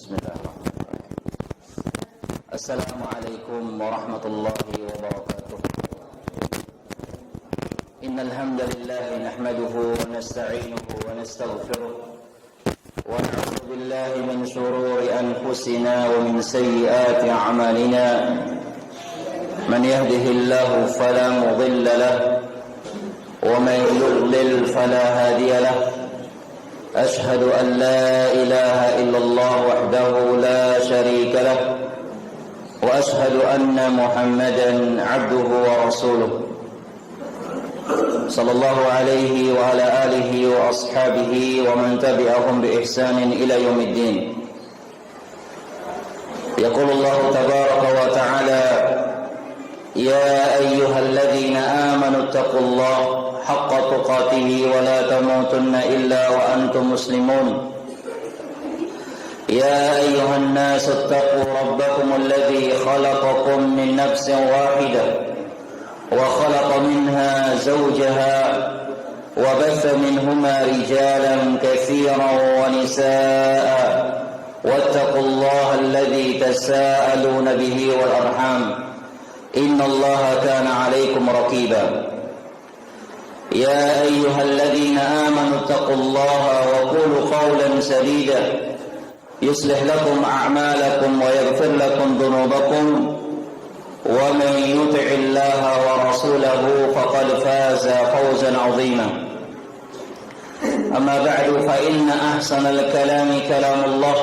Bismillahirrahmanirrahim. Assalamualaikum warahmatullahi wabarakatuh. Innal hamdalillah nahmaduhu wa nasta'inuhu wa nastaghfiruh wa na'udzu billahi min shururi anfusina wa min sayyiati a'malina. Man yahdihillahu fala mudilla lahu wa man yudlil fala hadiya lahu. أشهد أن لا إله إلا الله وحده لا شريك له وأشهد أن محمدا عبده ورسوله صلى الله عليه وعلى آله وأصحابه ومن تبعهم بإحسان إلى يوم الدين. يقول الله تبارك وتعالى: يا أيها الذين آمنوا اتقوا الله حق تقاته ولا تموتن إلا وأنتم مسلمون. يا أيها الناس اتقوا ربكم الذي خلقكم من نفس واحدة وخلق منها زوجها وبث منهما رجالا كثيرا ونساء واتقوا الله الذي تساءلون به والأرحام إن الله كان عليكم رقيبا. يا أيها الذين آمنوا اتقوا الله وقولوا قولا سديدا يصلح لكم أعمالكم ويغفر لكم ذنوبكم ومن يطع الله ورسوله فقد فاز فوزا عظيما. أما بعد فإن أحسن الكلام كلام الله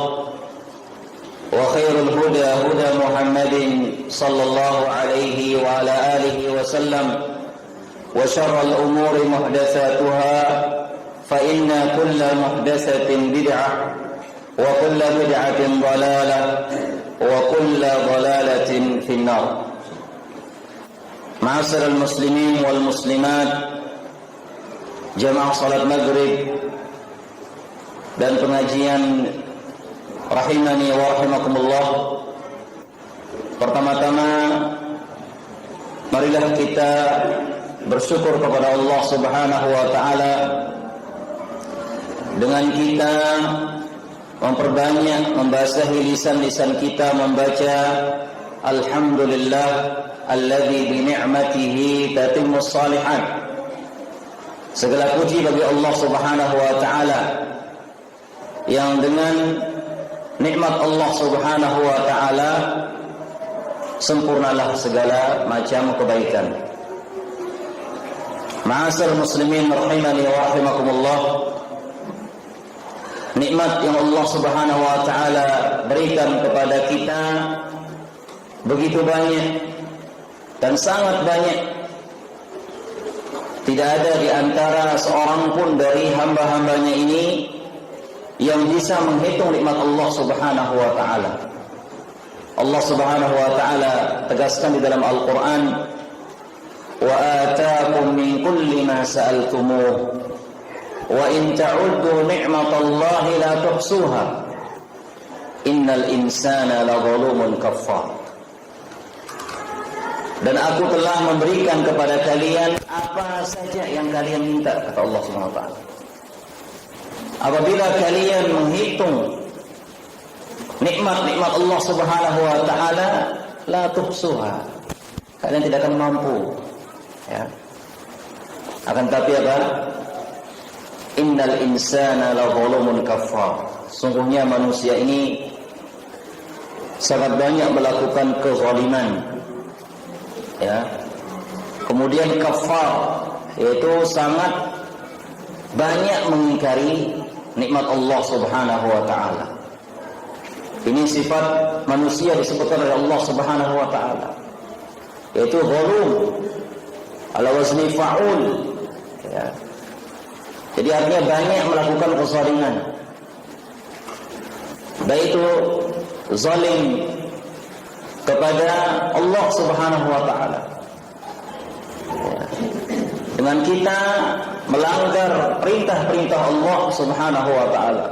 وخير الهدى هدى محمد صلى الله عليه وعلى آله وسلم وشر الأمور محدثاتها فإن كل محدثة بدعة وكل بدعة ضلالة وكل ضلالة في النار. معاشر المسلمين والmuslimat, jamaah salat maghrib dan pengajian rahimani wa rahimakumullah. Pertama-tama marilah kita bersyukur kepada Allah Subhanahu wa taala dengan kita memperbanyak, membasahi lisan-lisan kita membaca alhamdulillah alladzi bi ni'matihi tatimmus shalihat. Segala puji bagi Allah Subhanahu wa taala yang dengan nikmat Allah Subhanahu wa taala sempurnalah segala macam kebaikan. Ma'asal muslimin rahimani wa rahimakumullah, nikmat yang Allah Subhanahu wa taala berikan kepada kita begitu banyak dan sangat banyak. Tidak ada di antara seorang pun dari hamba-hambanya ini yang bisa menghitung nikmat Allah Subhanahu wa taala. Allah Subhanahu wa taala tegaskan di dalam Al-Qur'an, wa ataakum min kulli ma sa'altumuh wa in ta'uddu ni'matallahi la tuhsuha innal insana ladzalumun kaffar. Dan aku telah memberikan kepada kalian apa saja yang kalian minta, kata Allah Subhanahu wa taala. Apabila kalian menghitung nikmat-nikmat Allah Subhanahu wa taala, la tuhsuha, kalian tidak akan mampu. Ya. Akan tapi apa? Innal insana ladzalumun kafar. Sungguhnya manusia ini sangat banyak melakukan kezaliman. Ya. Kemudian kafar, yaitu sangat banyak mengingkari nikmat Allah Subhanahu wa taala. Ini sifat manusia disebutkan oleh Allah Subhanahu wa taala, yaitu zalum ala wazni fa'ul. Ya. Jadi artinya banyak melakukan kezaliman, baik itu zalim kepada Allah Subhanahu wa taala, ya, dengan kita melanggar perintah-perintah Allah Subhanahu wa taala,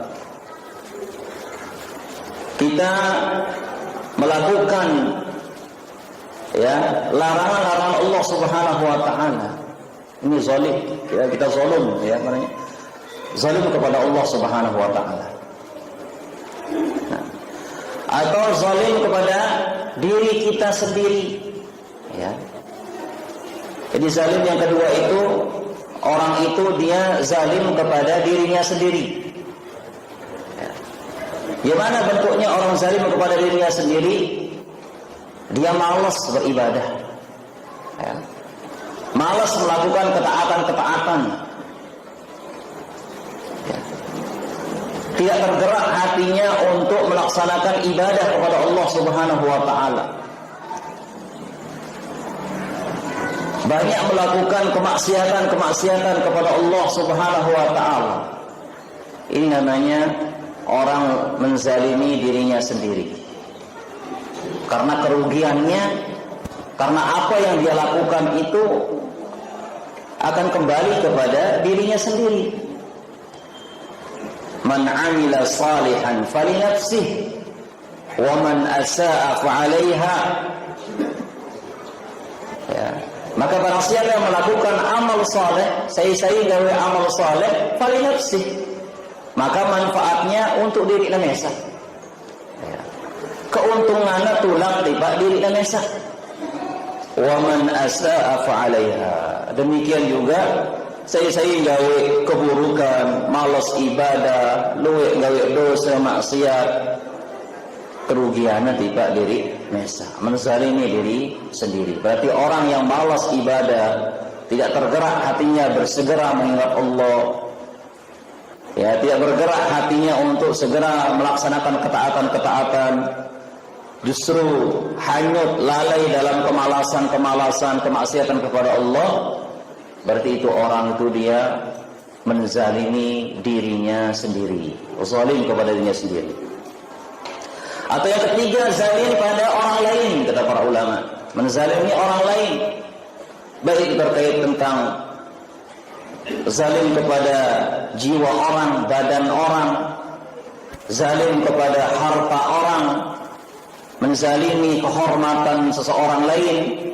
kita melakukan ya larangan-larangan Allah Subhanahu wa taala. Ini zalim, ya, kita zalim, ya, zalim kepada Allah Subhanahu wa taala. Nah, atau zalim kepada diri kita sendiri. Ya. Jadi zalim yang kedua itu, orang itu dia zalim kepada dirinya sendiri. Ya. Gimana bentuknya orang zalim kepada dirinya sendiri? Dia malas beribadah. Ya. Malas melakukan ketaatan-ketaatan. Ya. Tidak tergerak hatinya untuk melaksanakan ibadah kepada Allah Subhanahu wa taala. Banyak melakukan kemaksiatan kepada Allah Subhanahu wa taala. Ini namanya orang menzalimi dirinya sendiri. Karena kerugiannya, karena apa yang dia lakukan itu akan kembali kepada dirinya sendiri. Man 'amila salihan falinafsihi wa man asaa fa'alaiha. Ya. Maka barang siapa yang melakukan amal saleh, saya gawe amal saleh, falinafsih, maka manfaatnya untuk diri namanya. Ya. Keuntungannya tulang tiba diri namanya. Wa man asaa fa'alaiha. Demikian juga saya gawe keburukan, malas ibadah, luwe gawe dosa maksiat, kerugiannya tiba diri mesa, menzalimi diri sendiri. Berarti orang yang malas ibadah, tidak tergerak hatinya bersegera mengingat Allah, ya, tidak bergerak hatinya untuk segera melaksanakan ketaatan-ketaatan, justru hanyut lalai dalam kemalasan, kemaksiatan kepada Allah. Berarti itu orang itu dia menzalimi dirinya sendiri, zalim kepada dirinya sendiri. Atau yang ketiga, zalim pada orang lain, kata para ulama. Menzalimi orang lain, baik terkait tentang zalim kepada jiwa orang, badan orang, zalim kepada harta orang, menzalimi kehormatan seseorang lain.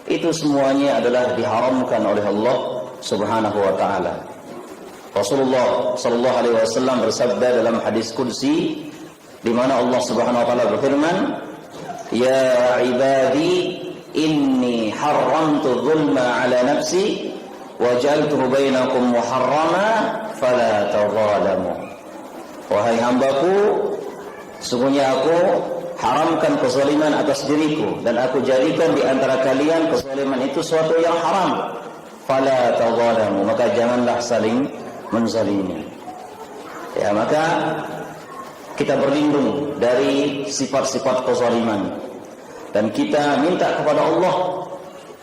Itu semuanya adalah diharamkan oleh Allah Subhanahu wa taala. Rasulullah sallallahu alaihi wasallam bersabda dalam hadis qudsi, di mana Allah Subhanahu wa taala berfirman, "Ya ibadi, inni haramtu dzulma 'ala nafsi wa ja'altuhu bainakum muharrama fala tadzalamu." Wahai hambaku, sungguhnya aku haramkan kezaliman atas diriku dan aku jadikan di antara kalian kezaliman itu suatu yang haram. Fala tadzalamu, maka janganlah saling menzalimi. Ya, maka kita berlindung dari sifat-sifat kezaliman dan kita minta kepada Allah,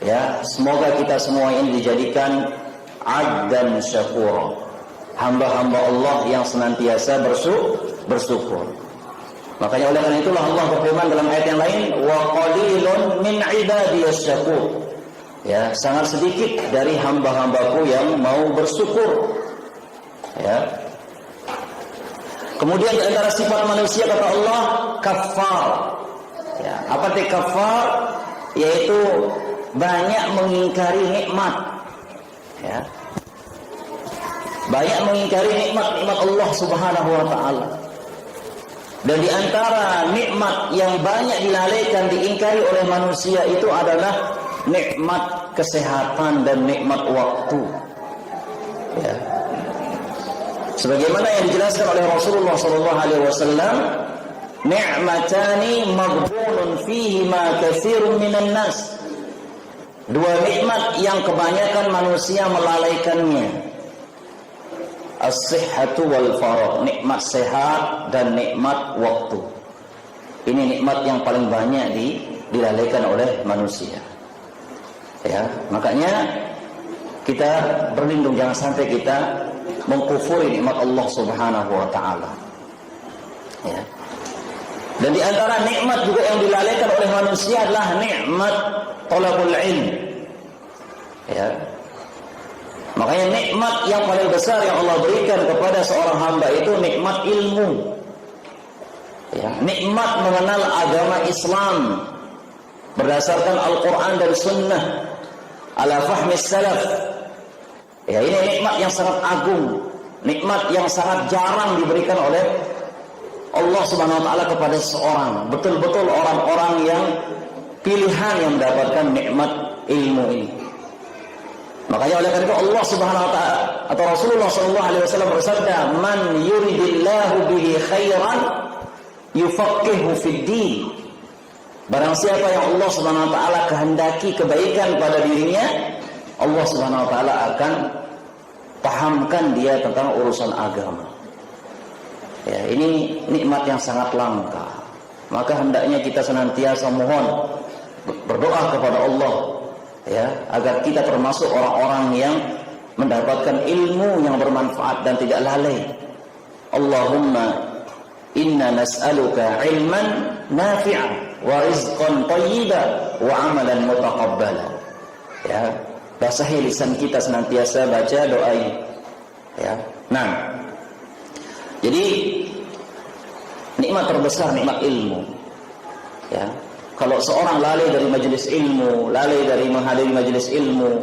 ya, semoga kita semua ini dijadikan abdan syakura, hamba-hamba Allah yang senantiasa bersyukur. Makanya oleh karena itulah Allah berfirman dalam ayat yang lain, wa qalilun min ibadiyas syakur. Ya, sangat sedikit dari hamba-hambaku yang mau bersyukur. Ya. Kemudian di antara sifat manusia kata Allah, kafar. Ya, apa itu kafar? Yaitu banyak mengingkari nikmat. Ya. Banyak mengingkari nikmat Allah Subhanahu wa taala. Dan di antara nikmat yang banyak dilalaikan, diingkari oleh manusia itu adalah nikmat kesehatan dan nikmat waktu. Ya. Sebagaimana yang dijelaskan oleh Rasulullah sallallahu alaihi wasallam, ni'matani maghbunun fihi ma katsirun minan nas. Dua nikmat yang kebanyakan manusia melalaikannya. As-sihhatu wal faragh, nikmat sehat dan nikmat waktu. Ini nikmat yang paling banyak dilalaikan oleh manusia. Ya, makanya kita berlindung jangan sampai kita mengkufuri nikmat Allah Subhanahu wa taala. Ya. Dan di antara nikmat juga yang dilalaikan oleh manusia adalah nikmat talabul ilm. Ya. Makanya nikmat yang paling besar yang Allah berikan kepada seorang hamba itu nikmat ilmu. Ya, nikmat mengenal agama Islam berdasarkan Al-Quran dan Sunnah ala fahmis salaf. Ya, ini nikmat yang sangat agung, nikmat yang sangat jarang diberikan oleh Allah Allah Subhanahu wa taala kepada seseorang, betul-betul orang-orang yang pilihan yang mendapatkan nikmat ilmu ini. Makanya oleh karena itu Allah Subhanahu wa taala atau Rasulullah sallallahu alaihi wasallam bersabda, "Man yuridillahu bihi khairan yufaqihu fid din." Barang siapa yang Allah Subhanahu wa taala kehendaki kebaikan pada dirinya, Allah Subhanahu wa taala akan pahamkan dia tentang urusan agama. Ya, ini nikmat yang sangat langka. Maka hendaknya kita senantiasa mohon, berdoa kepada Allah, ya, agar kita termasuk orang-orang yang mendapatkan ilmu yang bermanfaat dan tidak lalai. Allahumma inna nas'aluka ilman nafi'an wa rizqan thayyiban wa amalan mutaqabbala. Ya, basahi lisan kita senantiasa baca doa ini. Ya. Nah, jadi nikmat terbesar nikmat ilmu. Ya. Kalau seorang lalai dari majelis ilmu, lalai dari menghadiri majelis ilmu,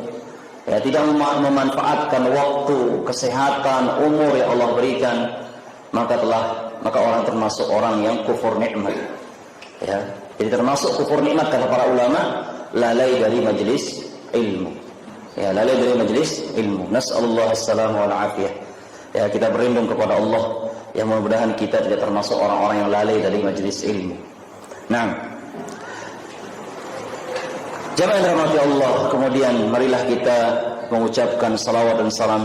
ya, tidak memanfaatkan waktu, kesehatan, umur yang Allah berikan, maka orang termasuk orang yang kufur nikmat. Ya. Jadi termasuk kufur nikmat kata para ulama, lalai dari majelis ilmu. Ya, lalai dari majelis ilmu. Nas'alullah as-salamah wal afiyah. Ya, kita berlindung kepada Allah yang mudah-mudahan kita tidak termasuk orang-orang yang lalai dari majelis ilmu. Nah, jamaah yang dirahmati Allah, kemudian marilah kita mengucapkan salawat dan salam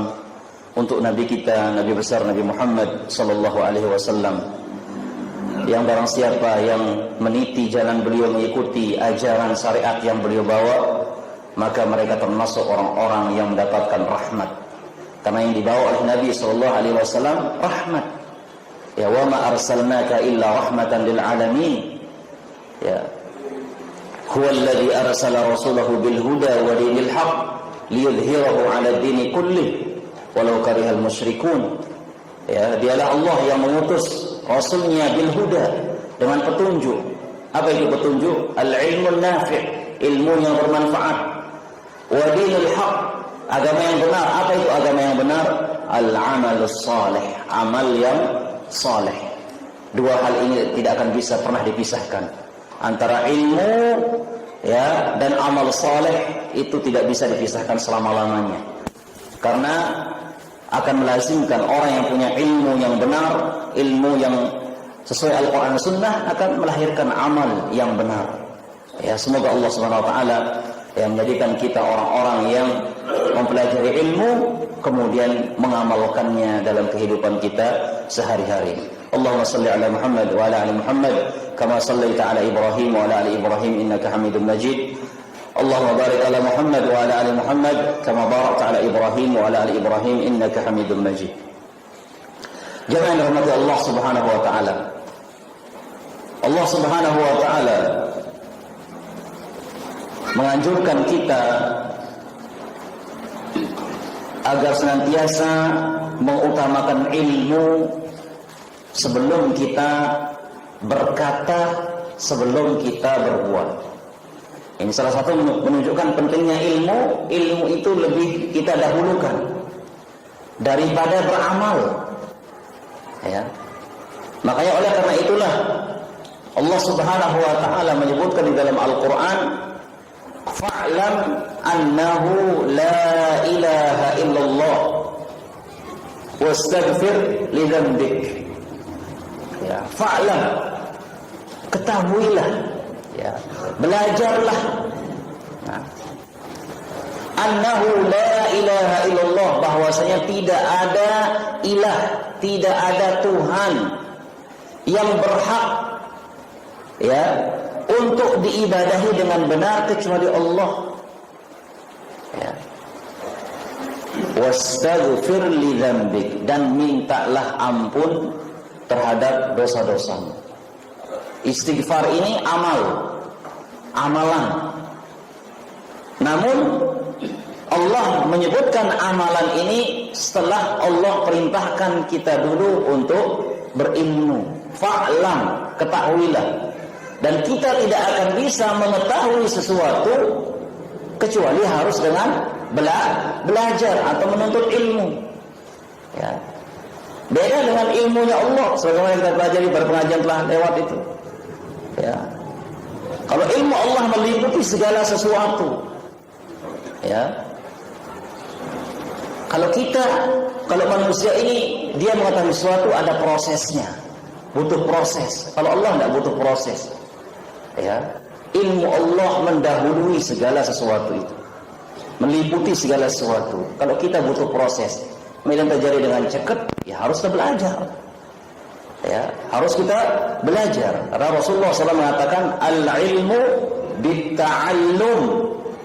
untuk Nabi kita, Nabi besar Nabi Muhammad sallallahu alaihi wasallam. Yang barang siapa yang meniti jalan beliau, mengikuti ajaran syariat yang beliau bawa, maka mereka termasuk orang-orang yang mendapatkan rahmat. Karena yang dibawa oleh Nabi sallallahu alaihi wasallam rahmat. Ya, wa ma arsalnaka illa rahmatan lil alamin. Ya. Huwa alladhi arsala rasulahu bil huda wa dinil haqq liyudhhirahu 'ala ad-dini kullih walau karihal musyrikun. Ya, dialah Allah yang mengutus rasulnya bil huda, dengan petunjuk. Apa itu petunjuk? Al-ilmun nafi', ilmu yang bermanfaat. Wa dinil haqq, agama yang benar. Apa itu agama yang benar? Al-amalus salih, amal yang saleh. Dua hal ini tidak akan bisa pernah dipisahkan. Antara ilmu, ya, dan amal saleh itu tidak bisa dipisahkan selama-lamanya. Karena akan melazimkan orang yang punya ilmu yang benar, ilmu yang sesuai Al-Quran Sunnah, akan melahirkan amal yang benar. Ya, semoga Allah Subhanahu wa taala yang menjadikan kita orang-orang yang mempelajari ilmu kemudian mengamalkannya dalam kehidupan kita sehari-hari. Allahumma salli ala Muhammad wa ala ali Muhammad kama sallaita ala Ibrahim wa ala ali Ibrahim innaka Hamidum Majid. Allahumma barik ala Muhammad wa ala ali Muhammad kama barakta ala Ibrahim wa ala ali Ibrahim innaka Hamidum Majid. Jamaah yang dirahmati Allah Subhanahu wa taala. Allah Subhanahu wa taala menganjurkan kita agar senantiasa mengutamakan ilmu sebelum kita berkata, sebelum kita berbuat. Ini salah satu menunjukkan pentingnya ilmu. Ilmu itu lebih kita dahulukan daripada beramal. Ya. Makanya oleh karena itulah Allah Subhanahu wa taala menyebutkan di dalam Al-Qur'an, fa'lam annahu la ilaha illallah wastaghfir li dzambik. Ya, fa'lam, ketahuilah, ya, belajarlah. Nah, annahu la ilaha illallah, bahwasanya tidak ada ilah, tidak ada Tuhan yang berhak, ya, untuk diibadahi dengan benar kecuali Allah. Ya. Wastaghfir li dzambik, dan mintalah ampun terhadap dosa-dosamu. Istighfar ini amalan. Namun Allah menyebutkan amalan ini setelah Allah perintahkan kita dulu untuk berilmu. Fa'lam, ketahuilah. Dan kita tidak akan bisa mengetahui sesuatu kecuali harus dengan belajar atau menuntut ilmu. Ya. Beda dengan ilmunya Allah, sebagaimana kita pelajari pada pengajian telah lewat itu. Ya. Kalau ilmu Allah meliputi segala sesuatu, ya. Kalau manusia ini dia mengetahui sesuatu ada prosesnya, butuh proses. Kalau Allah tidak butuh proses, ya. Ilmu Allah mendahului segala sesuatu itu, meliputi segala sesuatu. Kalau kita butuh proses, kemudian terjadi dengan cepat, ya harus kita belajar. Ya, harus kita belajar. Karena Rasulullah SAW mengatakan al-ilmu bit-ta'allum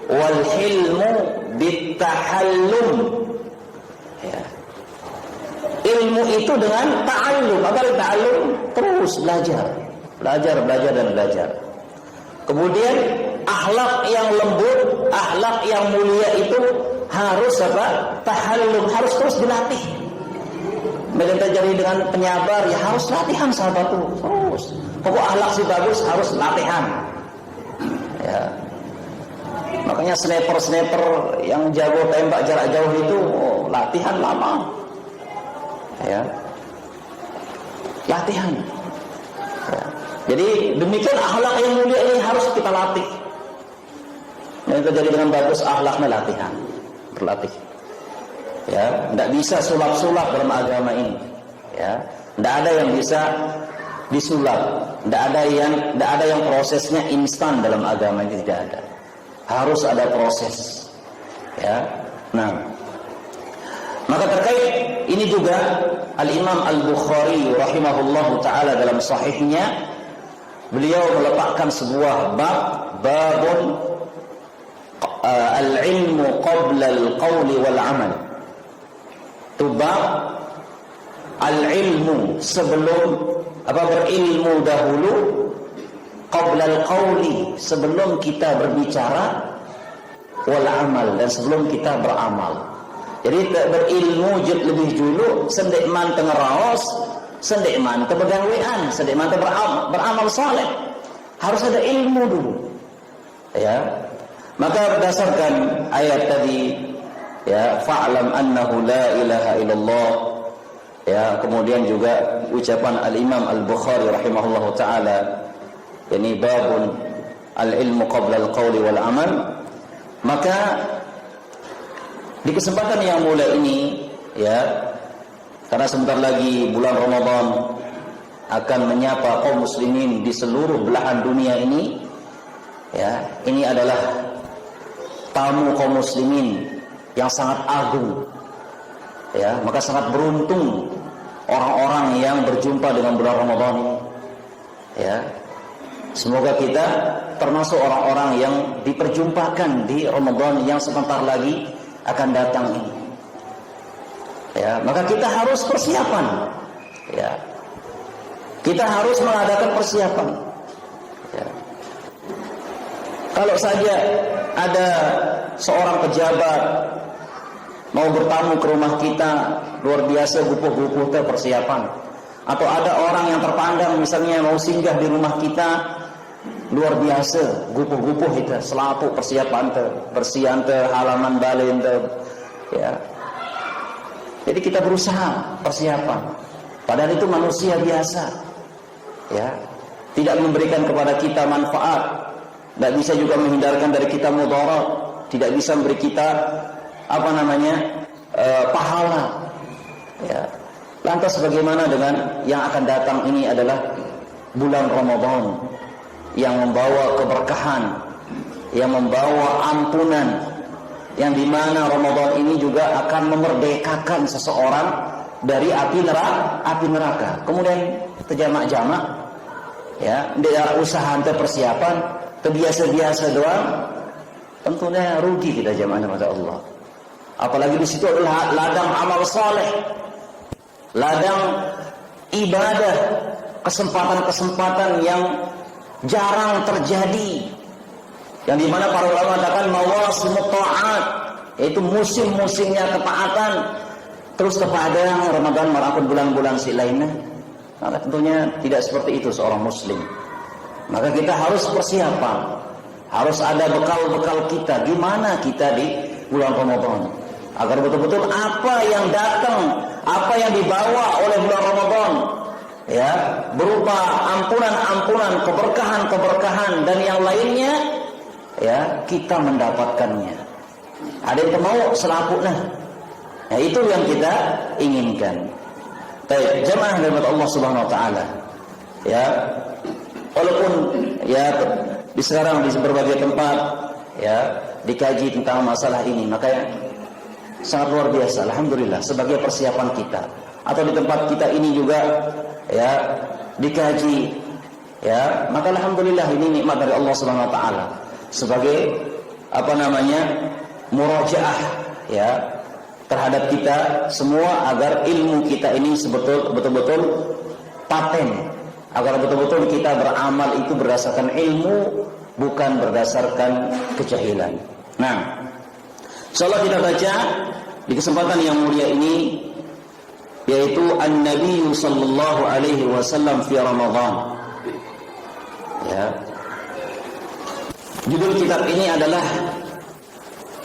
wal hilmu bit-tahallum. Ya. Ilmu itu dengan ta'allum. Apa itu ta'allum? Terus belajar. Belajar dan belajar. Kemudian akhlak yang lembut, akhlak yang mulia itu harus apa? Tahallum, harus terus dilatih. Kemudian terjadi dengan penyabar, ya harus latihan sahabat itu terus. Pokok akhlak si bagus harus latihan. Ya. Makanya sniper yang jago tembak jarak jauh itu latihan lama. Ya. Latihan. Ya. Jadi demikian akhlak yang mulia ini harus kita latih. Yang terjadi dengan bagus akhlaknya latihan, berlatih. Ya, tidak bisa sulap-sulap dalam agama ini. Ya, tidak ada yang bisa disulap. Tidak ada yang prosesnya instan dalam agama ini, tidak ada. Harus ada proses. Ya, nah, maka terkait ini juga Al-Imam Al-Bukhari rahimahullahu taala dalam sahihnya beliau meletakkan sebuah babun al-ilmu qabla al-qawli wal-amal. Bab al-ilmu, sebelum berilmu dahulu, qabla al-qawli, sebelum kita berbicara, wal-amal, dan sebelum kita beramal. Jadi berilmu lebih dulu, sendikman tengeraos, sendikman tebegang wean, sendikman beramal saleh. Harus ada ilmu dulu. Ya. Maka berdasarkan ayat tadi, ya, fa'lam annahu la ilaha illallah, ya, kemudian juga ucapan Al-Imam Al-Bukhari rahimahullahu taala, ini babun al-ilmu qabla al-qawli wal amal. Maka di kesempatan yang mulia ini, ya, karena sebentar lagi bulan Ramadan akan menyapa kaum muslimin di seluruh belahan dunia ini, ya, ini adalah tamu kaum muslimin yang sangat agung. Ya, maka sangat beruntung orang-orang yang berjumpa dengan bulan Ramadan ini. Ya. Semoga kita termasuk orang-orang yang diperjumpakan di Ramadan yang sebentar lagi akan datang ini. Ya, maka kita harus persiapan. Ya. Kita harus mengadakan persiapan. Ya. Kalau saja ada seorang pejabat mau bertamu ke rumah kita, luar biasa gupuh-gupuh persiapan. Atau ada orang yang terpandang misalnya mau singgah di rumah kita, luar biasa gupuh-gupuh itu, selapuk persiapan bersihan halaman balin ya. Jadi kita berusaha persiapan. Padahal itu manusia biasa. Ya. Tidak memberikan kepada kita manfaat. Tidak bisa juga menghindarkan dari kita mudarat, tidak bisa memberi kita pahala. Ya. Lantas bagaimana dengan yang akan datang ini adalah bulan Ramadan yang membawa keberkahan, yang membawa ampunan, yang dimana Ramadan ini juga akan memerdekakan seseorang dari api neraka. Kemudian terjamak-jamak, ya, tidak usaha persiapan, terbiasa-biasa doang, tentunya rugi kita jamaah kepada Allah. Apalagi di situ adalah ladang amal saleh, ladang ibadah, kesempatan-kesempatan yang jarang terjadi, yang dimana para ulama katakan mawasimut ta'at, yaitu musim-musimnya ketaatan. Terus kepada Ramadan maupun bulan-bulan lainnya, maka tentunya tidak seperti itu seorang muslim. Maka kita harus persiapan, harus ada bekal-bekal kita. Gimana kita di bulan Ramadan? agar betul-betul apa yang datang, apa yang dibawa oleh bulan Ramadan, ya, berupa ampunan-ampunan, keberkahan-keberkahan dan yang lainnya, ya, kita mendapatkannya. Ada yang mau selaputnya. Nah, itu yang kita inginkan. Baik, jemaah rahmat Allah Subhanahu wa taala. Ya. Walaupun ya di sekarang di berbagai tempat ya dikaji tentang masalah ini, makanya sangat luar biasa, alhamdulillah, sebagai persiapan kita. Atau di tempat kita ini juga ya dikaji, ya, maka alhamdulillah ini nikmat dari Allah Subhanahu wa taala sebagai murajaah ya terhadap kita semua, agar ilmu kita ini betul-betul paten, agar betul-betul kita beramal itu berdasarkan ilmu, bukan berdasarkan kejahilan. Nah, insyaallah kita baca di kesempatan yang mulia ini, yaitu An-Nabi sallallahu alaihi wasallam fi Ramadan. Ya. Judul kitab ini adalah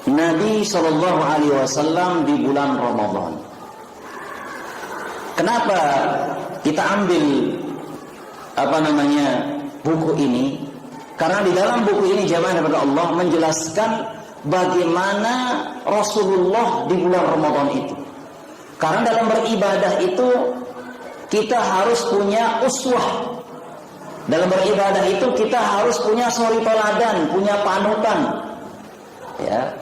Nabi sallallahu alaihi wasallam di bulan Ramadan. Kenapa kita ambil buku ini? Karena di dalam buku ini jemaah daripada Allah menjelaskan bagaimana Rasulullah di bulan Ramadan itu. Karena dalam beribadah itu kita harus punya uswah. Dalam beribadah itu kita harus punya suri teladan, punya panutan. Ya.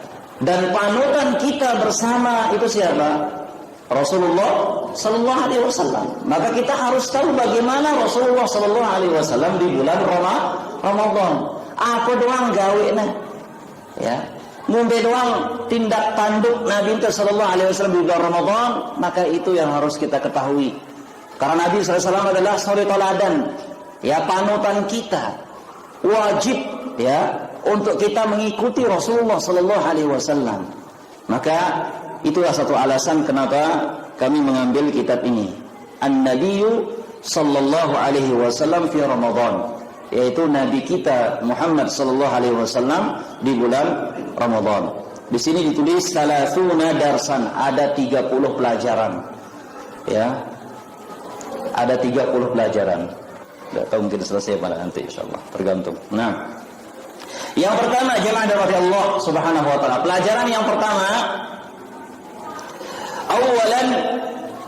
Dan panutan kita bersama itu siapa? Rasulullah sallallahu alaihi wasallam. Maka kita harus tahu bagaimana Rasulullah sallallahu alaihi wasallam di bulan Ramadan. Apa doang gawena? Ya. Ngombe doang tindak tanduk Nabi sallallahu alaihi wasallam di bulan Ramadan, maka itu yang harus kita ketahui. Karena Nabi sallallahu alaihi wasallam adalah suri teladan, ya, panutan kita. Wajib ya untuk kita mengikuti Rasulullah sallallahu alaihi wasallam. Maka itulah satu alasan kenapa kami mengambil kitab ini, An-Nabiyyu sallallahu alaihi wasallam fi Ramadan, yaitu Nabi kita Muhammad sallallahu alaihi wasallam di bulan Ramadan. Di sini ditulis salasuna darsan, ada 30 pelajaran. Ya. Ada 30 pelajaran. Enggak tahu, mungkin selesai pada nanti insyaallah, tergantung. Nah, yang pertama jemaah dari Allah Subhanahu wa taala, pelajaran yang pertama, awalan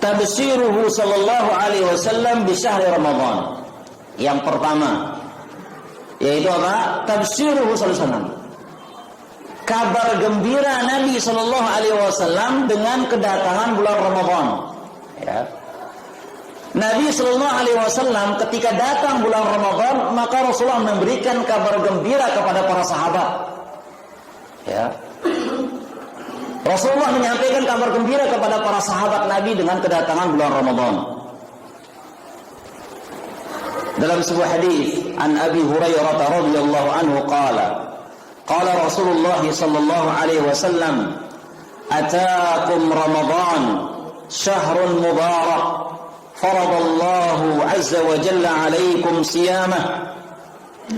tabshiruhu sallallahu alaihi wasallam bi syahri Ramadan. Yang pertama yaitu apa? Tabshiruhu sallallahu alaihi wasallam. Kabar gembira Nabi sallallahu alaihi wasallam dengan kedatangan bulan Ramadan. Ya. Nabi sallallahu alaihi wasallam ketika datang bulan Ramadan, maka Rasulullah memberikan kabar gembira kepada para sahabat. Ya. Rasulullah menyampaikan kabar gembira kepada para sahabat Nabi dengan kedatangan bulan Ramadan. Dalam sebuah hadis an Abi Hurairah radhiyallahu anhu qala Rasulullah sallallahu alaihi wasallam, ataakum Ramadan syahrun mubarak faradallahu azza wa jalla alaikum siyamah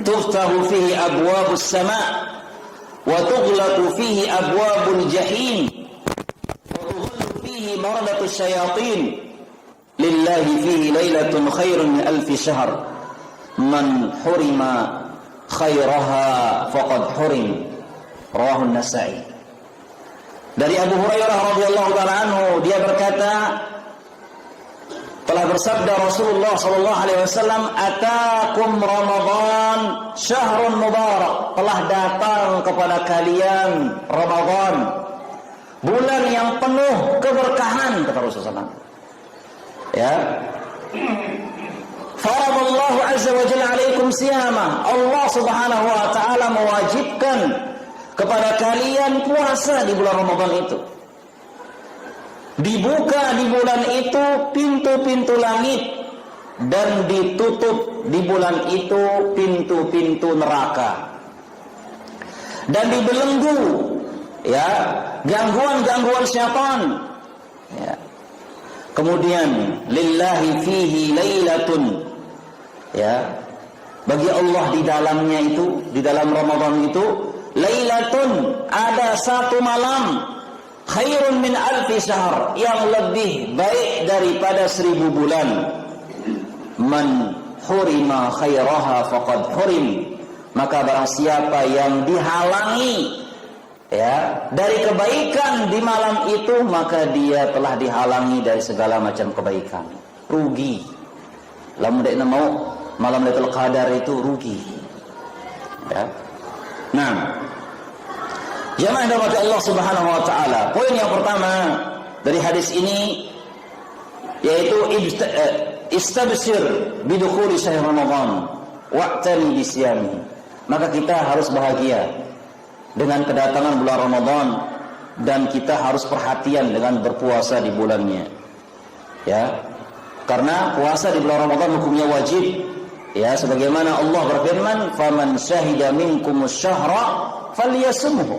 tuftahu fihi abwabus sama' wa tughlaqu fihi abwabul jahim wa tuhullu fihi maradatus syayatin lillahi fihi lailatun khairun min alfi syahr man hurima khairaha faqad hurim. Rawahu An-Nasa'i. Dari Abu Hurairah radhiyallahu taala anhu, dia berkata, telah bersabda Rasulullah sallallahu alaihi wasallam, ataakum Ramadan syahrun mubarak, telah datang kepada kalian Ramadan, bulan yang penuh keberkahan, kata Rasulullah. Ya. Faradallahu azza wa jalla alaikum siyamah. Allah Subhanahu wa taala mewajibkan kepada kalian puasa di bulan Ramadan itu. Dibuka di bulan itu pintu-pintu langit dan ditutup di bulan itu pintu-pintu neraka. Dan dibelenggu ya gangguan-gangguan syaitan. Ya. Kemudian lillahi fihi lailatun, ya, bagi Allah di dalamnya itu, di dalam Ramadan itu, lailatun, ada satu malam, khairun min alfi syahr, yang lebih baik daripada 1000 bulan. Man hurima khairaha faqad hurim, maka barang siapa yang dihalangi dari kebaikan di malam itu, maka dia telah dihalangi dari segala macam kebaikan. Rugi. Lamun dak mau malam Lailatul Qadar itu rugi. Ya. Nah, jamaah dirahmati Allah Subhanahu wa taala. Poin yang pertama dari hadis ini yaitu istabshir bidukhuli syahr Ramadan wa'tani bisyami. Maka kita harus bahagia dengan kedatangan bulan Ramadan dan kita harus perhatian dengan berpuasa di bulannya. Ya. Karena puasa di bulan Ramadan hukumnya wajib. Ya, sebagaimana Allah berfirman, "Faman syahida minkumus syahra falyasumhu."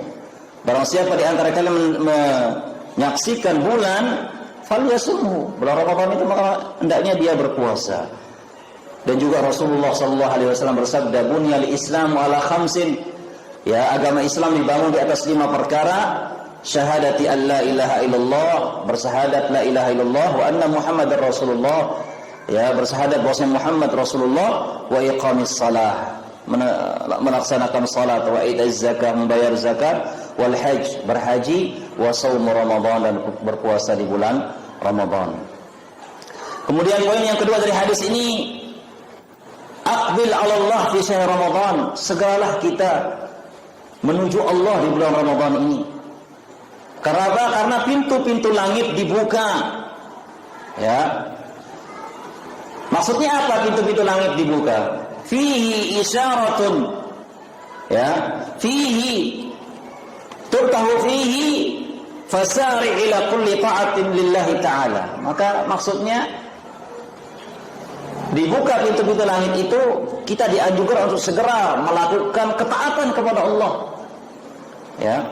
Barang siapa di antara kalian menyaksikan bulan, falyasumhu, bulan Ramadan itu, maka hendaknya dia berpuasa. Dan juga Rasulullah sallallahu alaihi wasallam bersabda, "Bunyal Islamu ala khamsin." Ya, agama Islam dibangun di atas 5 perkara. Syahadati an la ilaha illallah, bersahadat la ilaha illallah, wa anna Muhammadar Rasulullah, ya, bersahadat bahwa Muhammad Rasulullah, wa iqamis salah, melaksanakan salat, wa itaz zakat, membayar zakat, wal hajj, berhaji, wa shaum Ramadan, dan berpuasa di bulan Ramadan. Kemudian poin yang kedua dari hadis ini, aqbil 'ala Allah fi syahr Ramadan, segeralah kita menuju Allah di bulan Ramadan ini. Karena apa? Karena pintu-pintu langit dibuka. Ya. Maksudnya apa pintu-pintu langit dibuka? Fihi isyaratun. Ya, fihi turtahu fihi fasari ila kulli ta'atin lillahi ta'ala. Maka maksudnya dibuka pintu-pintu langit itu, kita dianjurkan untuk segera melakukan ketaatan kepada Allah. Ya.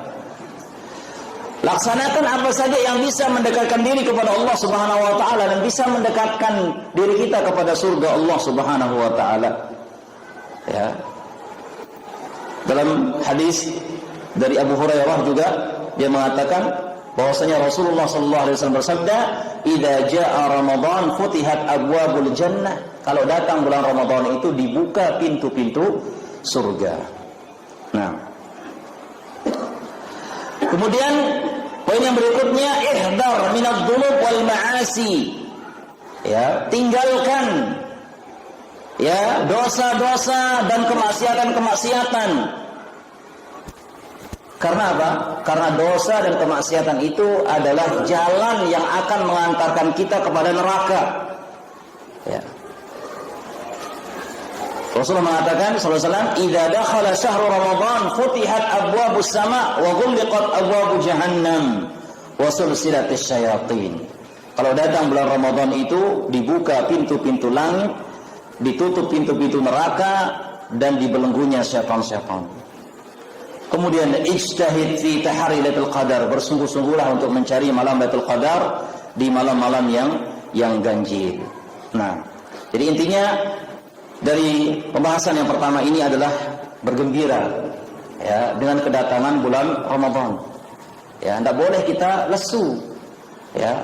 Laksanakan apa saja yang bisa mendekatkan diri kepada Allah Subhanahu wa taala dan bisa mendekatkan diri kita kepada surga Allah Subhanahu wa taala. Ya. Dalam hadis dari Abu Hurairah juga dia mengatakan bahwasanya Rasulullah sallallahu alaihi wasallam bersabda, "Idza jaa Ramadan futihat abwabul jannah." Kalau datang bulan Ramadan itu dibuka pintu-pintu surga. Nah, kemudian poin yang berikutnya, ihdar minadh dhunub wal ma'asi. Ya, tinggalkan ya dosa-dosa dan kemaksiatan-kemaksiatan. Karena apa? Karena dosa dan kemaksiatan itu adalah jalan yang akan mengantarkan kita kepada neraka. Ya. Rasulullah mengatakan sallallahu alaihi wasallam, "Idza dakhala syahrul Ramadan futihat abwabus sama' wa ghulliqat abwabu jahannam wa sulsilatis syayatin." Kalau datang bulan Ramadan itu dibuka pintu-pintu langit, ditutup pintu-pintu neraka, dan dibelenggunya syaitan-syaitan. Kemudian ijtahid fi tahari Lailatul Qadar, bersungguh-sungguhlah untuk mencari malam Lailatul Qadar di malam-malam yang ganjil. Nah, jadi intinya dari pembahasan yang pertama ini adalah bergembira ya dengan kedatangan bulan Ramadan. Ya, tidak boleh kita lesu. Ya,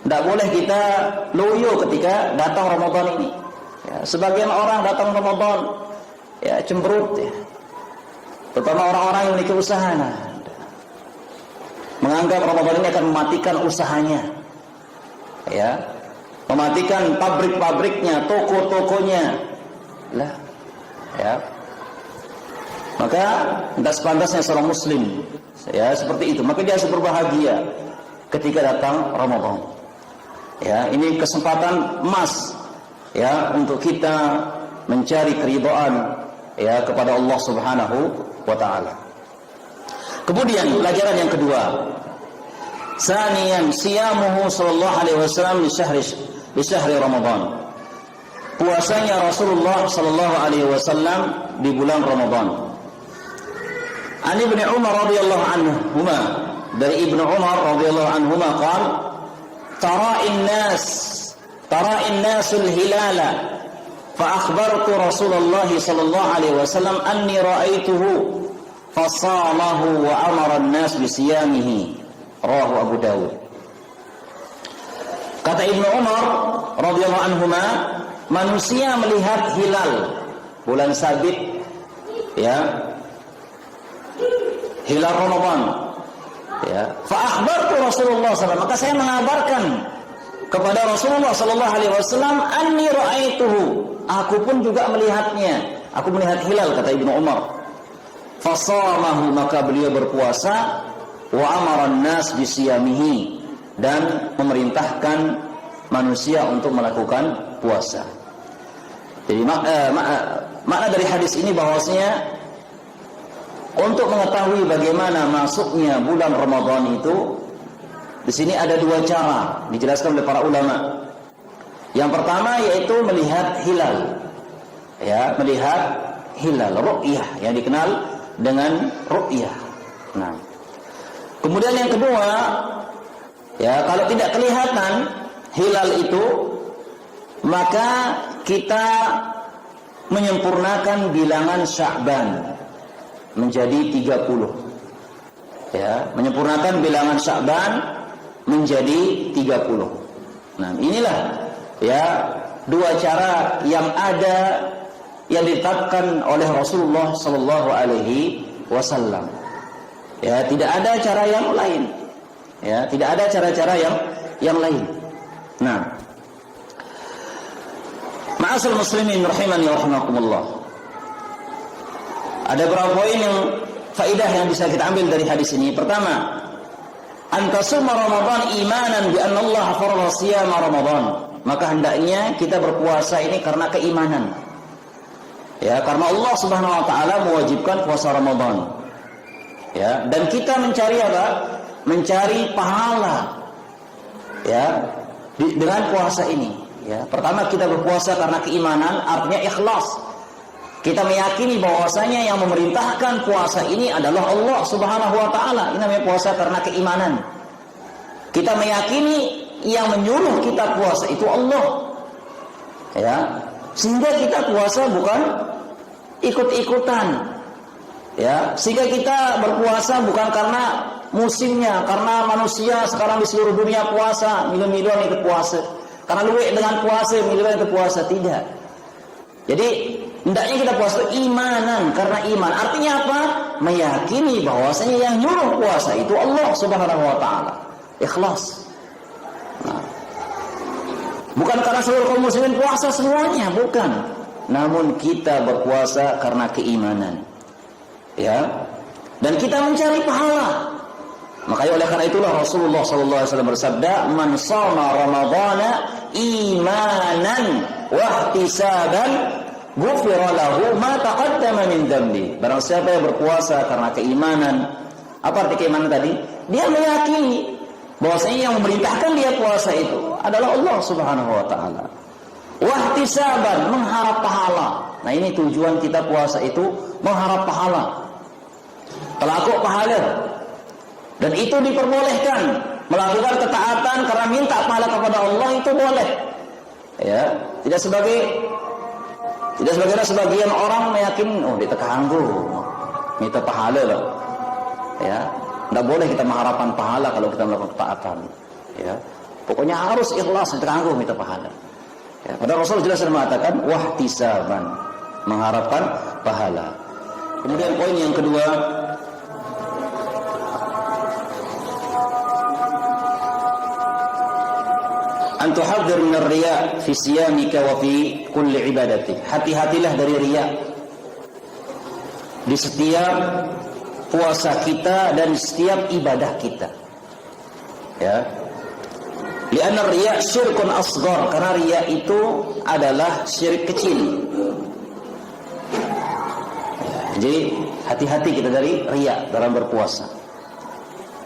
tidak boleh kita loyo ketika datang Ramadan ini. Ya, sebagian orang datang Ramadan ya cemberut ya. Terutama orang-orang yang memiliki usaha, menganggap Ramadan ini akan mematikan usahanya. Ya, mematikan pabrik-pabriknya, toko-tokonya. Lah, ya. Maka tidak sepantasnya seorang muslim ya seperti itu. Maka dia harus berbahagia ketika datang Ramadan. Ya, ini kesempatan emas ya untuk kita mencari keridhaan ya kepada Allah Subhanahu wa taala. Kemudian pelajaran yang kedua, saniyan siyamuhu sallallahu alaihi wasallam li syahri Ramadan. Puasanya Rasulullah sallallahu alaihi wasallam di bulan Ramadan. An Ibnu Umar radhiyallahu anhuma, dari Ibnu Umar radhiyallahu anhuma qala, tara'in nasul hilala fa akhbartu Rasulullah sallallahu alaihi wasallam anni ra'aituhu fasamahu wa amara an-nas bi siyamihi Rawahu Abu Dawud. Kata Ibnu Umar radhiyallahu anhuma, manusia melihat hilal bulan sabit, ya, hilal Ramadan, ya. Fa akhbartu Rasulullah SAW, maka saya mengabarkan kepada Rasulullah sallallahu alaihi wasallam, anni ra'aituhu, aku pun juga melihatnya, aku melihat hilal, kata Ibnu Umar. Fasamahu, maka beliau berpuasa, wa amara an-nas bisiyamihi, dan memerintahkan manusia untuk melakukan puasa. Jadi makna dari hadis ini bahwasanya untuk mengetahui bagaimana masuknya bulan Ramadan itu, di sini ada dua cara dijelaskan oleh para ulama. Yang pertama yaitu melihat hilal, ya, melihat hilal, ru'yah, yang dikenal dengan ru'yah. Nah, kemudian yang kedua, ya, kalau tidak kelihatan hilal itu, maka kita menyempurnakan bilangan Sya'ban menjadi 30. Ya, menyempurnakan bilangan Sya'ban menjadi 30. Nah, inilah, ya, dua cara yang ada, yang ditetapkan oleh Rasulullah sallallahu alaihi wasallam. Ya, tidak ada cara yang lain. Ya, tidak ada cara-cara yang lain. Nah, ma'asal muslimin rahimani wa rahimakumullah. Ada beberapa poin yang faidah yang bisa kita ambil dari hadis ini. Pertama, antasuma Ramadan imanan bi anna Allah farada siyama Ramadan. Maka hendaknya kita berpuasa ini karena keimanan. Ya, karena Allah Subhanahu wa taala mewajibkan puasa Ramadan. Ya, dan kita mencari apa? Mencari pahala. Ya, dengan puasa ini. Ya, pertama kita berpuasa karena keimanan, artinya ikhlas. Kita meyakini bahwasanya yang memerintahkan puasa ini adalah Allah Subhanahu wa taala. Ini namanya puasa karena keimanan. Kita meyakini yang menyuruh kita puasa itu Allah. Ya, sehingga kita puasa bukan ikut-ikutan. Ya, sehingga kita berpuasa bukan karena musimnya, karena manusia sekarang di seluruh dunia puasa, milu-miluan ikut puasa. Karena luwek dengan puasa, milu-miluan ikut puasa, tidak. Jadi hendaknya kita puasa imanan, karena iman. Artinya apa? Meyakini bahwasanya yang nyuruh puasa itu Allah Subhanahu wa taala. Ikhlas. Nah, bukan karena seluruh kaum muslimin puasa semuanya, bukan. Namun kita berpuasa karena keimanan. Ya. Dan kita mencari pahala. Makanya oleh karena itulah Rasulullah sallallahu alaihi wasallam bersabda, "Man shama Ramadhana imanan wa ihtisaban, ghufira lahu ma taqaddama min dhanbi." Barang siapa yang berpuasa karena keimanan, apa arti keimanan tadi? Dia meyakini bahwasanya yang memerintahkan dia puasa itu adalah Allah Subhanahu wa taala. Wa ihtisaban, mengharap pahala. Nah, ini tujuan kita puasa itu, mengharap pahala. Telakuk pahala. Dan itu diperbolehkan. Melakukan ketaatan karena minta pahala kepada Allah itu boleh. Ya, tidak sebagaimana sebagian orang meyakini, oh dia terganggu, minta pahala loh. Ya, tidak boleh kita mengharapkan pahala kalau kita melakukan ketaatan. Ya, pokoknya harus ikhlas, terganggu minta pahala. Ya, padahal Rasul jelas mengatakan wahtisaban, mengharapkan pahala. Kemudian poin yang kedua, antuhadzir min ar-riya fi siyamika wa fi kulli ibadati. Hati-hatilah dari riya di setiap puasa kita dan setiap ibadah kita. Ya. Li'anna riya syirkun asghar, karena riya itu adalah syirik kecil. Jadi hati-hati kita dari riya dalam berpuasa.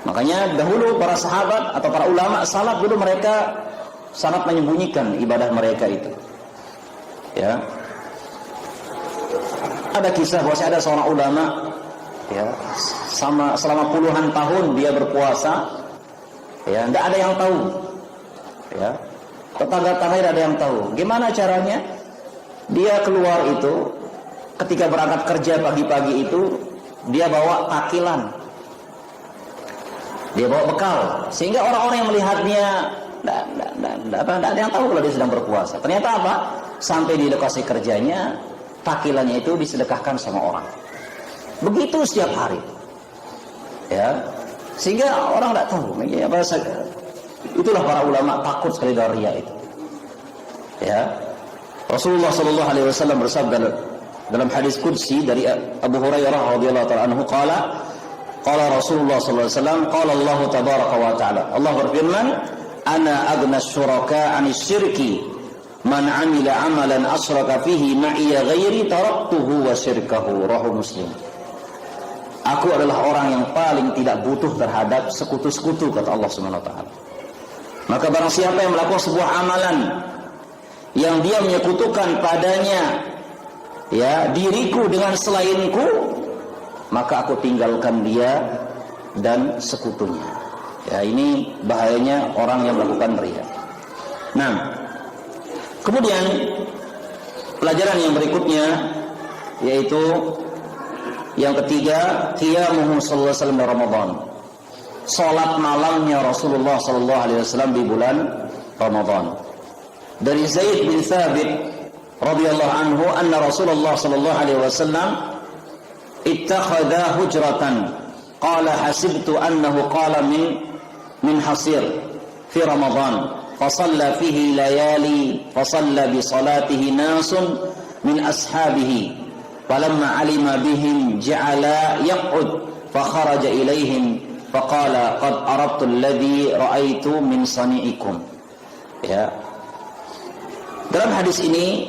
Makanya dahulu para sahabat atau para ulama salaf dulu mereka sangat menyembunyikan ibadah mereka itu. Ya. Ada kisah bahwa ada seorang ulama, ya, selama puluhan tahun dia berpuasa, ya, tidak ada yang tahu. Ya. Tetangga-tetangga tidak ada yang tahu. Gimana caranya? Dia keluar itu ketika berangkat kerja pagi-pagi itu dia bawa takilan. Dia bawa bekal, sehingga orang-orang yang melihatnya tidak ada yang tahu kalau dia sedang berpuasa. Ternyata apa? Sampai di lokasi kerjanya, takilannya itu disedekahkan sama orang. Begitu setiap hari, ya, sehingga orang tidak tahu. Itulah para ulama takut sekali dari riya itu. Ya, Rasulullah Shallallahu Alaihi Wasallam bersabda dalam hadis qudsi dari Abu Hurairah radhiyallahu taala anhu, qala Rasulullah sallallahu alaihi wasallam, qala Allah tabaraka wa taala, Allah berfirman, ana aghna syuraka 'anil syirki man 'amila 'amalan asyraka fihi ma'iya ghairi taraktuhu wa syirkahu, rawahu Muslim. Aku adalah orang yang paling tidak butuh terhadap sekutu-sekutu, kata Allah Subhanahu wa taala. Maka barang siapa yang melakukan sebuah amalan yang dia menyekutukan padanya, ya, diriku dengan selainku, maka aku tinggalkan dia dan sekutunya. Ya, ini bahayanya orang yang melakukan riya. Nah, kemudian pelajaran yang berikutnya yaitu yang ketiga, qiyamuhu sallallahu alaihi wasallam di Ramadan. Salat malamnya Rasulullah sallallahu alaihi wasallam di bulan Ramadan. Dari Zaid bin Thabit radhiyallahu anhu, anna Rasulullah sallallahu alaihi wasallam ittakhadha hujratan, qala hasibtu annahu qala min hasir fi Ramadan, fa shalla fihi layali, fa shalla bi salatihi nasun min ashabihi, falamma alima bihim ja'ala yaq'ud, fa kharaja ilaihim fa qala qad aradtu alladhi ra'aitu min sani'ikum. Ya, dalam hadis ini,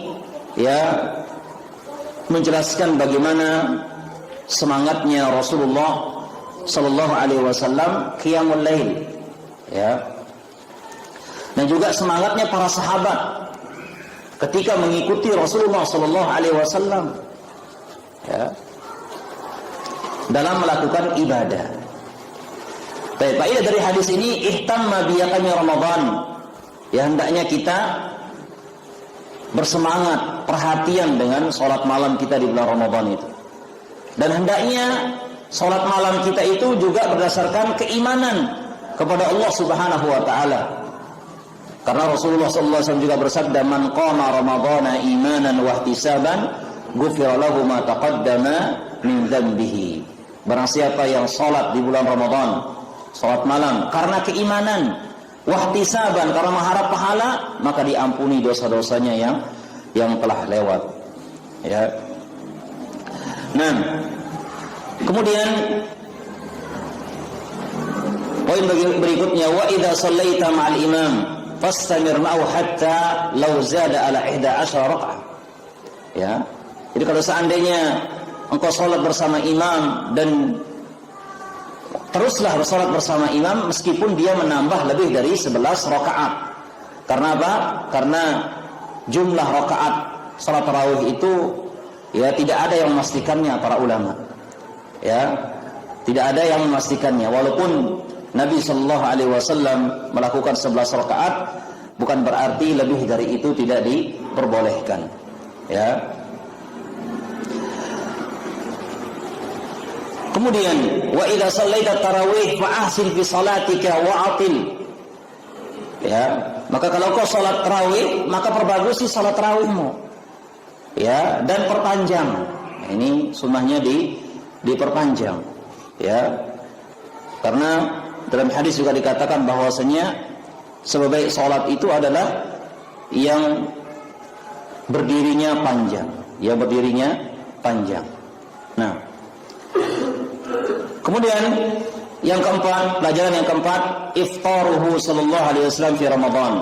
ya, menjelaskan bagaimana semangatnya Rasulullah sallallahu alaihi wasallam qiyamul lail, ya, dan juga semangatnya para sahabat ketika mengikuti Rasulullah sallallahu alaihi wasallam, ya, dalam melakukan ibadah. Baik, faedah dari hadis ini, ihtamma biyaqami Ramadan, ya, hendaknya kita bersemangat, perhatian dengan sholat malam kita di bulan Ramadan itu. Dan hendaknya sholat malam kita itu juga berdasarkan keimanan kepada Allah Subhanahu wa taala. Karena Rasulullah sallallahu alaihi wasallam juga bersabda, "Man qama Ramadhana imanan wa ihtisaban, ghufira lahu ma taqaddama min dhanbihi." Barang siapa yang sholat di bulan Ramadan, sholat malam karena keimanan, wahtisaban, karena mengharap pahala, maka diampuni dosa-dosanya yang telah lewat. Ya. Nah, kemudian poin berikutnya, wa idza shallaita ma'al imam fastamir ma'ahu hatta law zada ala 11 rakaah. Ya. Jadi kalau seandainya engkau salat bersama imam dan teruslah bersolat bersama imam meskipun dia menambah lebih dari 11 rakaat. Karena apa? Karena jumlah rakaat salat tarawih itu, ya, tidak ada yang memastikannya para ulama. Ya, tidak ada yang memastikannya. Walaupun Nabi sallallahu alaihi wasallam melakukan 11 rakaat, bukan berarti lebih dari itu tidak diperbolehkan. Ya. Kemudian, wa idza shallaita tarawih fa ahsin fi salatika wa atil. Ya, maka kalau kau salat tarawih, maka perbagusi salat tarawihmu. Ya, dan perpanjang. Ini sunnahnya diperpanjang. Ya. Karena dalam hadis juga dikatakan bahwasanya sebaik salat itu adalah yang berdirinya panjang, ya, berdirinya panjang. Nah, kemudian yang keempat, pelajaran yang keempat, iftaruhu sallallahu alaihi wasallam fi Ramadan,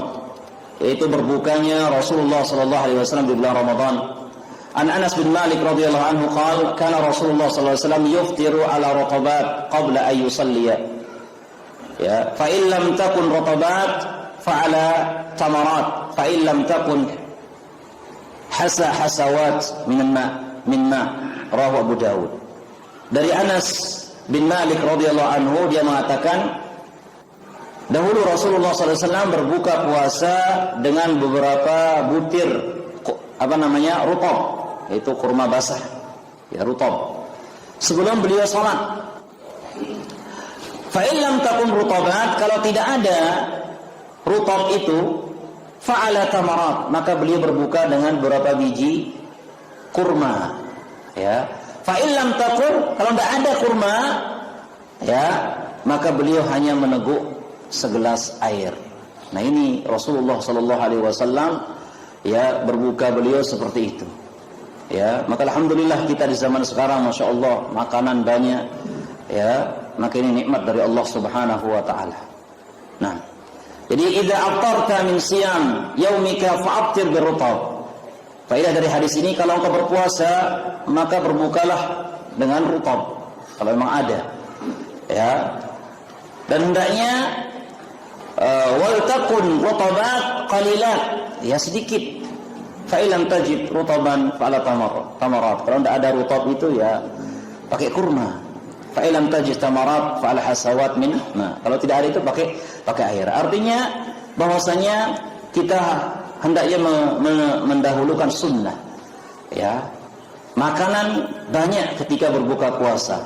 yaitu berbukanya Rasulullah sallallahu alaihi wasallam di bulan Ramadan. An Anas bin Malik radhiyallahu anhu qala, kana Rasulullah sallallahu alaihi wasallam yuftiru ala ratabat qabla an yusalliya. Ya, fa in lam takun ratabat fa ala tamarat, fa in lam takun hasawat min ma, rawahu Abu Dawud. Dari Anas bin Malik radhiyallahu anhu, dia mengatakan dahulu Rasulullah SAW berbuka puasa dengan beberapa butir rutab, yaitu kurma basah, ya, rutab, sebelum beliau salat. Fa in lam takun rutabat, kalau tidak ada rutab itu, fa'ala tamarat, maka beliau berbuka dengan beberapa biji kurma. Ya. Fa in lam takun, kalau tidak ada kurma, ya, maka beliau hanya meneguk segelas air. Nah, ini Rasulullah sallallahu alaihi wasallam ya berbuka beliau seperti itu. Ya, maka alhamdulillah kita di zaman sekarang Masya Allah makanan banyak, ya, maka ini nikmat dari Allah Subhanahu wa taala. Nah, jadi idza aftarta min siyam yaumika fa'aftir birutab. Faedah dari hadis ini, kalau engkau berpuasa maka berbukalah dengan rutab kalau memang ada. Ya. Dan hendaknya wal takun rutabat qalilat, ya sedikit. Fa ilam tajid rutaban fa'ala tamarat. Kalau tidak ada rutab itu ya pakai kurma. Fa ilam tajid tamarat fa'ala hasawat min. Nah, kalau tidak ada itu pakai air. Artinya bahwasanya kita hendaknya mendahulukan sunnah. Ya. Makanan banyak ketika berbuka puasa.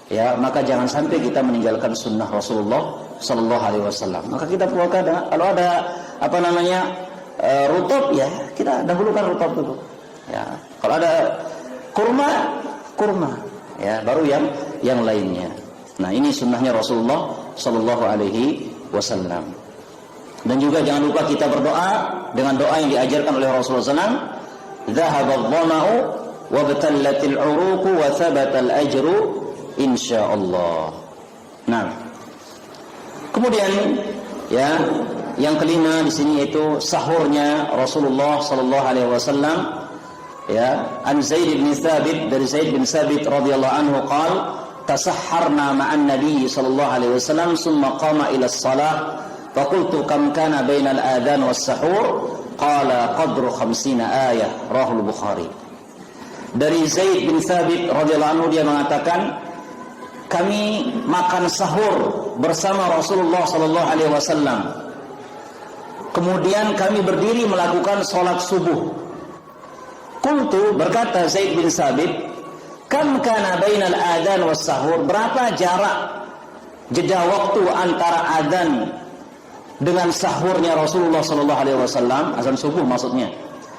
Ya, maka jangan sampai kita meninggalkan sunnah Rasulullah sallallahu alaihi wasallam. Maka kita puasa kalau ada rutab, ya kita dahulukan rutab dulu. Ya, kalau ada kurma, ya baru yang lainnya. Nah, ini sunnahnya Rasulullah sallallahu alaihi wasallam. Dan juga jangan lupa kita berdoa dengan doa yang diajarkan oleh Rasulullah SAW. Dhahabadh dhama'u wa batallatil 'uruqu wa thabatal ajru insyaallah. Nah, kemudian ya yang kelima di sini yaitu sahurnya Rasulullah sallallahu alaihi wasallam. Ya, an Zaid bin Thabit, dari Zaid bin Thabit radhiyallahu anhu qala tasahharna ma'an nabiy sallallahu alaihi wasallam thumma qama ila as-salah fa qultu kam kana bainal adhan was-sahur qala qadru 50 ayah, rahul Bukhari. Dari Zaid bin Thabit radhiyallahu anhu, dia mengatakan kami makan sahur bersama Rasulullah sallallahu alaihi wasallam. Kemudian kami berdiri melakukan salat subuh. Qultu, berkata Zaid bin Thabit, kam kana bainal adzan was sahur, berapa jarak jeda waktu antara adzan dengan sahurnya Rasulullah sallallahu alaihi wasallam, azan subuh maksudnya.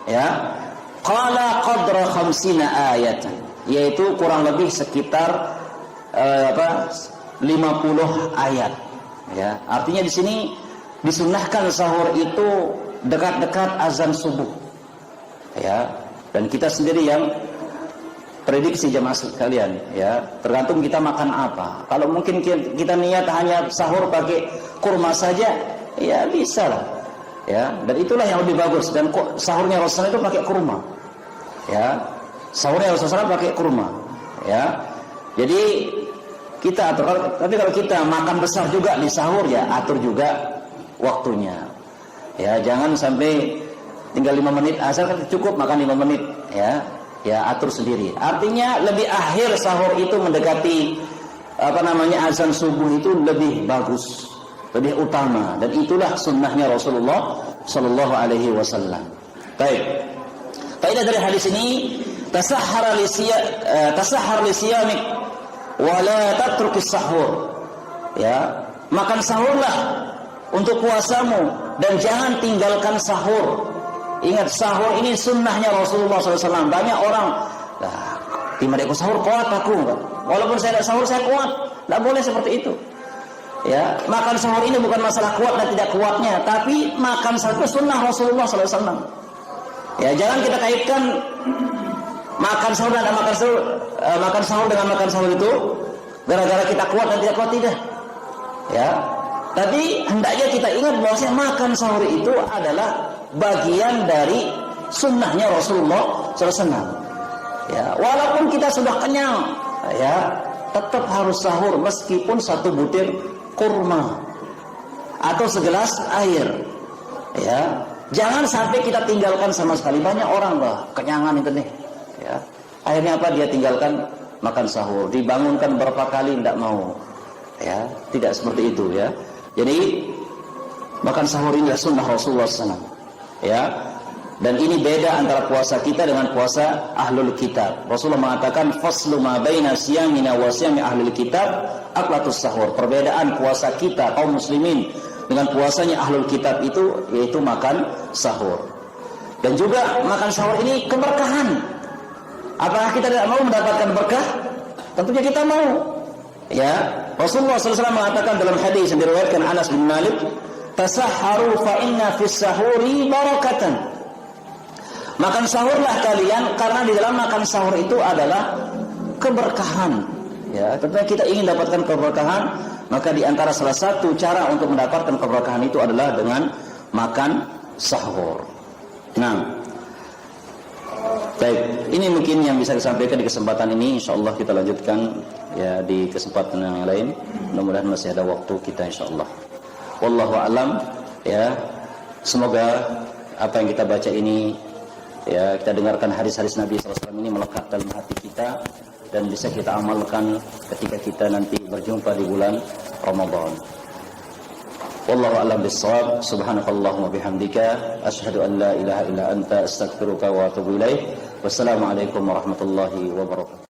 Ya. Qala qadra 50 ayatan, yaitu kurang lebih sekitar 50 ayat. Ya, artinya di sini disunnahkan sahur itu dekat-dekat azan subuh. Ya, dan kita sendiri yang prediksi jemaah sekalian, ya, tergantung kita makan apa. Kalau mungkin kita niat hanya sahur pakai kurma saja, ya bisa lah. Ya, dan itulah yang lebih bagus. Dan sahurnya Rasulullah itu pakai kurma. Ya, sahurnya Rasulullah pakai kurma. Ya, jadi kita atur. Tapi kalau kita makan besar juga di sahur, ya atur juga waktunya. Ya, jangan sampai tinggal 5 menit asal kan cukup makan 5 menit, ya. Ya atur sendiri. Artinya lebih akhir sahur itu mendekati azan subuh itu lebih bagus, lebih utama, dan itulah sunnahnya Rasulullah sallallahu alaihi wasallam. Baik. Faedah dari hadis ini, tasahhar li siyamik wa la tatrukis sahur. Ya, makan sahurlah untuk puasamu dan jangan tinggalkan sahur. Ingat, sahur ini sunnahnya Rasulullah SAW. Banyak orang, timadaku sahur kuat aku, walaupun saya tidak sahur saya kuat. Tidak boleh seperti itu. Ya, makan sahur ini bukan masalah kuat dan tidak kuatnya, tapi makan sahur itu sunnah Rasulullah SAW. Ya, jangan kita kaitkan makan sahur dan makan sahur dengan makan sahur itu gara-gara kita kuat dan tidak kuat, tidak. Ya, tapi hendaknya kita ingat bahwasanya makan sahur itu adalah bagian dari sunnahnya Rasulullah SAW. Ya, walaupun kita sudah kenyang, ya, tetap harus sahur meskipun 1 butir kurma atau segelas air. Ya, jangan sampai kita tinggalkan sama sekali. Banyak orang kenyangan itu nih. Ya, akhirnya apa? Dia tinggalkan makan sahur. Dibangunkan berapa kali tidak mau. Ya, tidak seperti itu, ya. Jadi makan sahur ini adalah sunnah Rasulullah SAW. Ya, Dan ini beda antara puasa kita dengan puasa ahlul kitab. Rasulullah mengatakan faslu ma baina siyamina wa siyami ahlul kitab aklatus sahur. Perbedaan puasa kita kaum muslimin dengan puasanya ahlul kitab itu yaitu makan sahur. Dan juga makan sahur ini keberkahan. Apakah kita tidak mau mendapatkan berkah? Tentunya kita mau. Ya, Rasulullah SAW mengatakan dalam hadis yang diriwayatkan Anas bin Malik, "Tasahharu fa inna fis sahuri barakatan." Makan sahurlah kalian karena di dalam makan sahur itu adalah keberkahan. Ya, tentunya kita ingin dapatkan keberkahan, maka di antara salah satu cara untuk mendapatkan keberkahan itu adalah dengan makan sahur. Nah, baik, ini mungkin yang bisa disampaikan di kesempatan ini. Insyaallah kita lanjutkan ya di kesempatan yang lain. Mudah-mudahan masih ada waktu kita insyaallah. Wallahu alam ya. Semoga apa yang kita baca ini ya, kita dengarkan hadis-hadis Nabi SAW ini melekat dalam hati kita dan bisa kita amalkan ketika kita nanti berjumpa di bulan Ramadan. Wallahu a'lam bissawab. Subhanakallahumma bihamdika asyhadu an la ilaha illa anta astaghfiruka wa atubu ilaik. Wassalamualaikum warahmatullahi wabarakatuh.